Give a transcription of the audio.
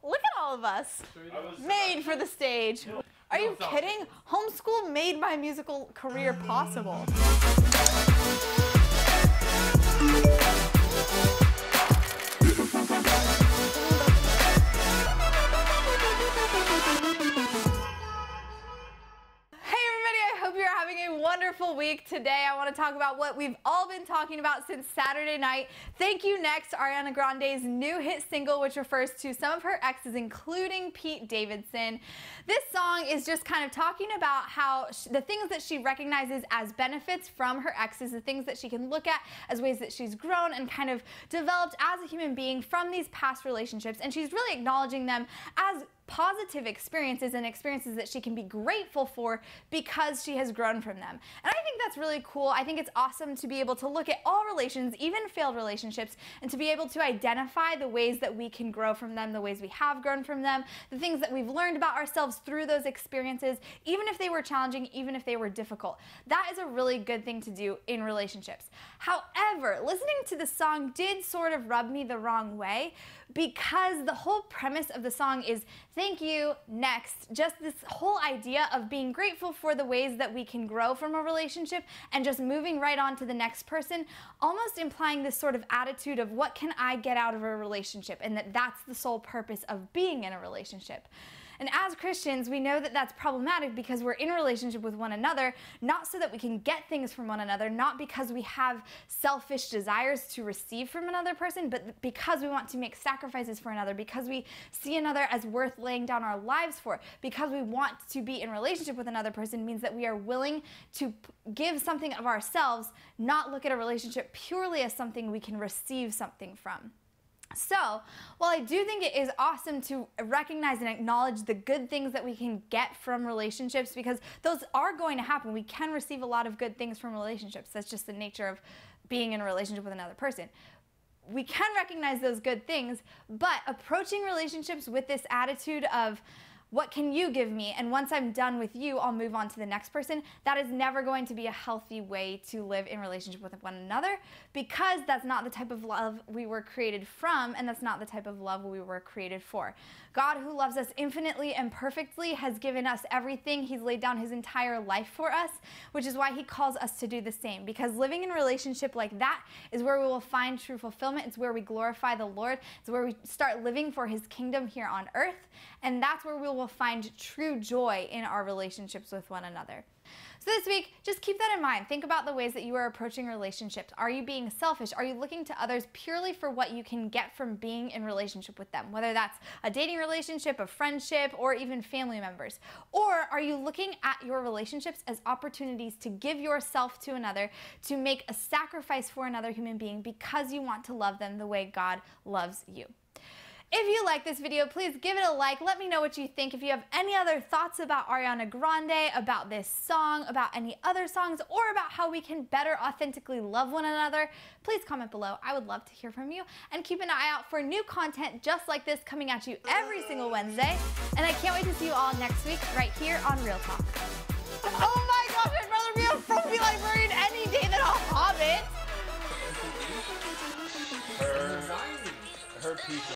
Look at all of us. Made for the stage. Are you kidding? Homeschool made my musical career possible. Wonderful week. Today I want to talk about what we've all been talking about since Saturday night. Thank You Next, Ariana Grande's new hit single, which refers to some of her exes, including Pete Davidson. This song is just kind of talking about how the things that she recognizes as benefits from her exes, the things that she can look at as ways that she's grown and kind of developed as a human being from these past relationships, and she's really acknowledging them as positive experiences and experiences that she can be grateful for because she has grown from them. And I think that's really cool. I think it's awesome to be able to look at all relations, even failed relationships, and to be able to identify the ways that we can grow from them, the ways we have grown from them, the things that we've learned about ourselves through those experiences, even if they were challenging, even if they were difficult. That is a really good thing to do in relationships. However, listening to the song did sort of rub me the wrong way, because the whole premise of the song is thank you, next. Just this whole idea of being grateful for the ways that we can grow from a relationship and just moving right on to the next person, almost implying this sort of attitude of what can I get out of a relationship, and that that's the sole purpose of being in a relationship. And as Christians, we know that that's problematic because we're in a relationship with one another, not so that we can get things from one another, not because we have selfish desires to receive from another person, but because we want to make sacrifices for another, because we see another as worth laying down our lives for, because we want to be in relationship with another person means that we are willing to give something of ourselves, not look at a relationship purely as something we can receive something from. So, while I do think it is awesome to recognize and acknowledge the good things that we can get from relationships, because those are going to happen. We can receive a lot of good things from relationships. That's just the nature of being in a relationship with another person. We can recognize those good things, but approaching relationships with this attitude of, what can you give me? And once I'm done with you, I'll move on to the next person. That is never going to be a healthy way to live in relationship with one another, because that's not the type of love we were created from, and that's not the type of love we were created for. God, who loves us infinitely and perfectly, has given us everything. He's laid down his entire life for us, which is why he calls us to do the same, because living in a relationship like that is where we will find true fulfillment. It's where we glorify the Lord. It's where we start living for his kingdom here on earth, and that's where we will find true joy in our relationships with one another. So this week, just keep that in mind. Think about the ways that you are approaching relationships. Are you being selfish? Are you looking to others purely for what you can get from being in relationship with them? Whether that's a dating relationship, a friendship, or even family members. Or are you looking at your relationships as opportunities to give yourself to another, to make a sacrifice for another human being because you want to love them the way God loves you? If you like this video, please give it a like. Let me know what you think. If you have any other thoughts about Ariana Grande, about this song, about any other songs, or about how we can better authentically love one another, please comment below. I would love to hear from you. And keep an eye out for new content just like this coming at you every single Wednesday. And I can't wait to see you all next week right here on Real Talk. Oh my gosh, I'd rather be a trophy librarian any day than a hobbit. Her people.